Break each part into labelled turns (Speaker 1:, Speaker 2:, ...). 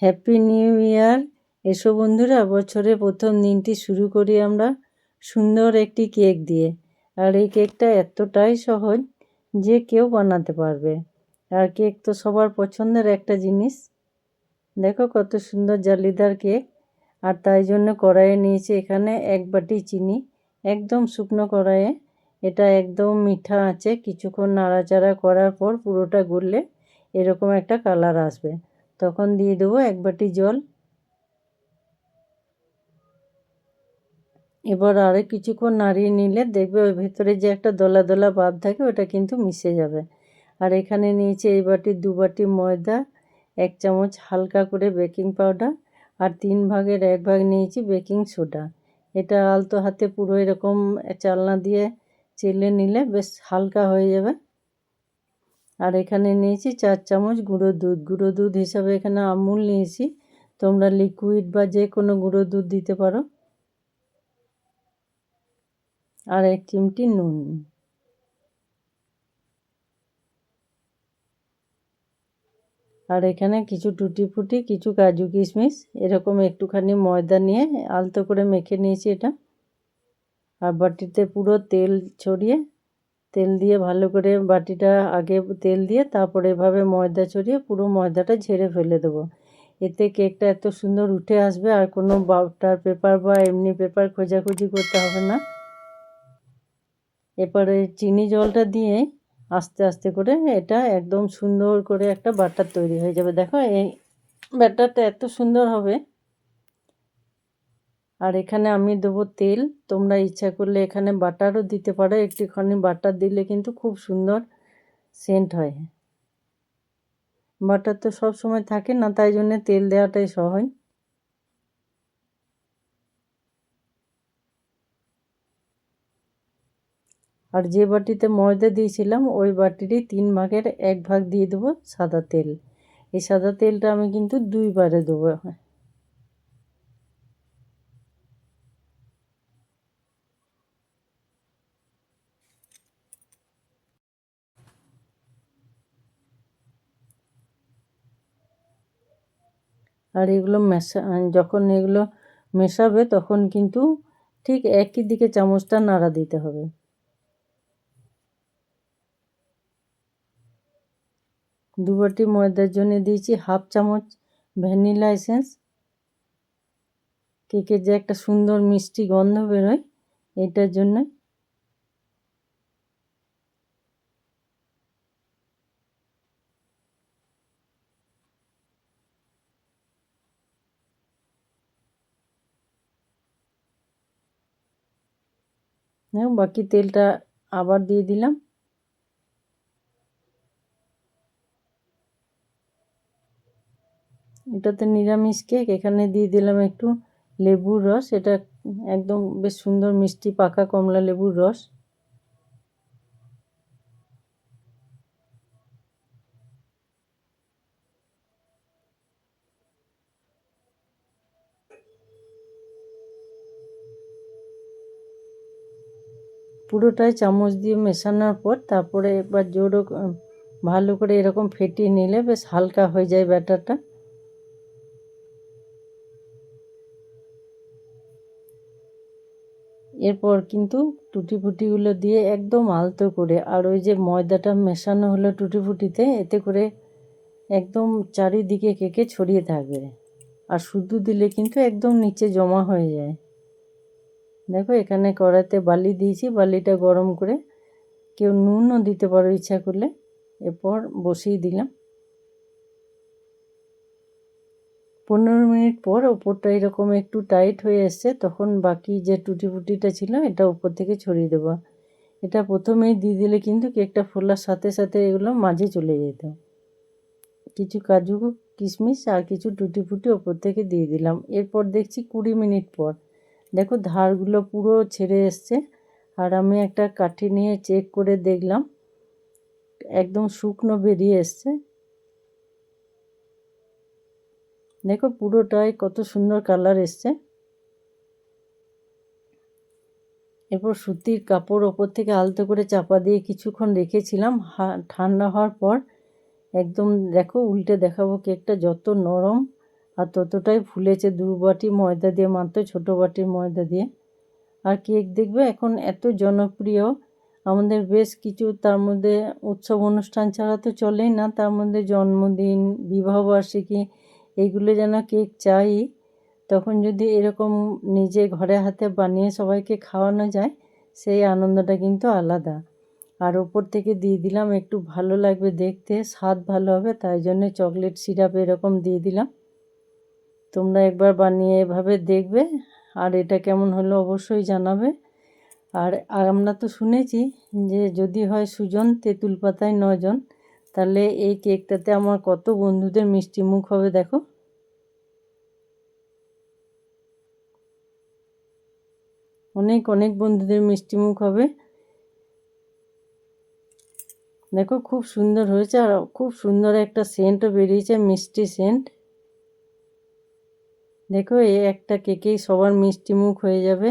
Speaker 1: Happy new year. এসো বন্ধুরা, বছরের প্রথম দিনটি শুরু করি আমরা সুন্দর একটি কেক দিয়ে। আর এই কেকটা এতটাই সহজ যে কেউ বানাতে পারবে। আর কেক তো সবার পছন্দের একটা জিনিস। দেখো কত সুন্দর জালিদার কেক। আর তাই জন্য কড়াইয়ে নিয়েছি এখানে 1 বাটি চিনি, একদম শুকনো কড়াইয়ে। এটা একদম মিঠা আছে। কিছুক্ষণ নাড়াচাড়া করার পর পুরোটা গললে এরকম একটা কালার আসবে, তখন দিয়ে দেবো 1 বাটি জল। এবার আরও কিছুক্ষণ নাড়িয়ে নিলে দেখবে ওর ভেতরে যে একটা দলা দলা ভাব থাকে ওটা কিন্তু মিশে যাবে। আর এখানে নিয়েছি এই বাটির 2 বাটি ময়দা, 1 চামচ হালকা করে বেকিং পাউডার, আর 3 ভাগের 1 ভাগ নিয়েছি বেকিং সোডা। এটা আলতো হাতে পুরো এরকম চালনা দিয়ে চেলে নিলে বেশ হালকা হয়ে যাবে। আর এখানে নিয়েছি 4 চামচ গুঁড়ো দুধ। গুঁড়ো দুধ হিসাবে এখানে আমুল নিয়েছি, তোমরা লিকুইড বা যে কোনো গুঁড়ো দুধ দিতে পারো। আর 1 চিমটি নুন। আর এখানে কিছু টুটি ফুটি, কিছু কাজু কিশমিশ, এরকম একটুখানি ময়দা নিয়ে আলতো করে মেখে নিয়েছি এটা। আর বাটিতে পুরো তেল ছড়িয়ে, তেল দিয়ে ভালো করে বাটিটা আগে তেল দিয়ে তারপরে এভাবে ময়দা ছড়িয়ে পুরো ময়দাটা ঝেড়ে ফেলে দেবো। এতে কেকটা এত সুন্দর উঠে আসবে, আর কোনো বাটার পেপার বা এমনি পেপার খোঁজাখুঁজি করতে হবে না। এরপরে চিনি জলটা দিয়ে আস্তে আস্তে করে এটা একদম সুন্দর করে একটা বাটার তৈরি হয়ে যাবে। দেখো এই ব্যাটারটা এত সুন্দর হবে। আর এখানে আমি দেবো তেল। তোমরা ইচ্ছা করলে এখানে বাটারও দিতে পারো, একটুখানি বাটার দিলে কিন্তু খুব সুন্দর সেন্ট হয়। বাটার তো সব সময় থাকে না, তাই জন্য তেল দেওয়াটাই সহজ। আর যে বাটিতে ময়দা দিয়েছিলাম ওই বাটিরই 3 ভাগের 1 ভাগ দিয়ে দেবো সাদা তেল। এই সাদা তেলটা আমি কিন্তু 2 বারে দেবো। আর এগুলো যখন এগুলো মেশাবে তখন কিন্তু ঠিক একই দিকে চামচটা নাড়া দিতে হবে। দু বাটি ময়দার জন্য দিয়েছি 1/2 চামচ ভ্যানিলা এসেন্স। কেকের যে একটা সুন্দর মিষ্টি গন্ধ বেরোয় এটার জন্য। বাকি তেলটা আবার দিয়ে দিলাম। এটাতে নিরামিষ কেক, এখানে দিয়ে দিলাম একটু লেবুর রস। এটা একদম বেশ সুন্দর মিষ্টি পাকা কমলা লেবুর রস। পুরোটাই চামচ দিয়ে মেশানোর পর তারপরে একবার জোরও ভালো করে এরকম ফেটিয়ে নিলে বেশ হালকা হয়ে যায় ব্যাটারটা। এরপর কিন্তু টুটি ফুটিগুলো দিয়ে একদম আলতো করে, আর ওই যে ময়দাটা মেশানো হলো টুটি ফুটিতে, এতে করে একদম চারিদিকে কেকে ছড়িয়ে থাকবে। আর শুধু দিলে কিন্তু একদম নিচে জমা হয়ে যায়। দেখো এখানে কড়াইতে বালি দিয়েছি, বালিটা গরম করে, কেউ নুনও দিতে পারো ইচ্ছা করলে। এরপর বসিয়ে দিলাম। 15 মিনিট পর ওপরটা এরকম একটু টাইট হয়ে এসছে, তখন বাকি যে টুটি ফুটিটা ছিল এটা উপর থেকে ছড়িয়ে দেবো। এটা প্রথমেই দিয়ে দিলে কিন্তু কেকটা ফোলার সাথে সাথে এগুলো মাঝে চলে যেত। কিছু কাজু কিশমিশ আর কিছু টুটি ফুটি ওপর থেকে দিয়ে দিলাম। এরপর দেখছি 20 মিনিট পর দেখো ধারগুলো পুরো ছেড়ে এসছে। আর আমি একটা কাঠি নিয়ে চেক করে দেখলাম একদম শুকনো বেরিয়ে এসছে। দেখো পুরোটাই কত সুন্দর কালার এসছে। এরপর সুতির কাপড় ওপর থেকে আলতো করে চাপা দিয়ে কিছুক্ষণ রেখেছিলাম। ঠান্ডা হওয়ার পর একদম দেখো উল্টে দেখাবো, কেকটা যত নরম আর ততটাই ফুলেছে 2 বাটি ময়দা দিয়ে, মাত্র ছোটো বাটির ময়দা দিয়ে। আর কেক দেখবে এখন এত জনপ্রিয়, আমাদের বেশ কিছু তার মধ্যে উৎসব অনুষ্ঠান ছাড়া তো চলেই না, তার মধ্যে জন্মদিন, বিবাহবার্ষিকী এইগুলো যেন কেক চাই। তখন যদি এরকম নিজে ঘরে হাতে বানিয়ে সবাইকে খাওয়ানো যায়, সেই আনন্দটা কিন্তু আলাদা। আর ওপর থেকে দিয়ে দিলাম, একটু ভালো লাগবে দেখতে, স্বাদ ভালো হবে, তাই জন্য চকলেট সিরাপ এরকম দিয়ে দিলাম। তোমরা একবার বানিয়ে এভাবে দেখবে, আর এটা কেমন হলো অবশ্যই জানাবে। আর আমরা তো শুনেছি যে যদি হয় সুজন, তেঁতুল পাতায় 9 জন, তাহলে এই কেকটাতে আমার কত বন্ধুদের মিষ্টি মুখ হবে দেখো। অনেক অনেক বন্ধুদের মিষ্টি মুখ হবে। দেখো খুব সুন্দর হয়েছে, আর খুব সুন্দর একটা সেন্টও বেরিয়েছে, মিষ্টি সেন্ট। দেখো এই একটা কেকেই সবার মিষ্টি মুখ হয়ে যাবে।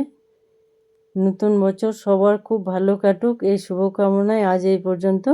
Speaker 1: নতুন বছর সবার খুব ভালো কাটুক, এই শুভকামনায় আজ এই পর্যন্ত।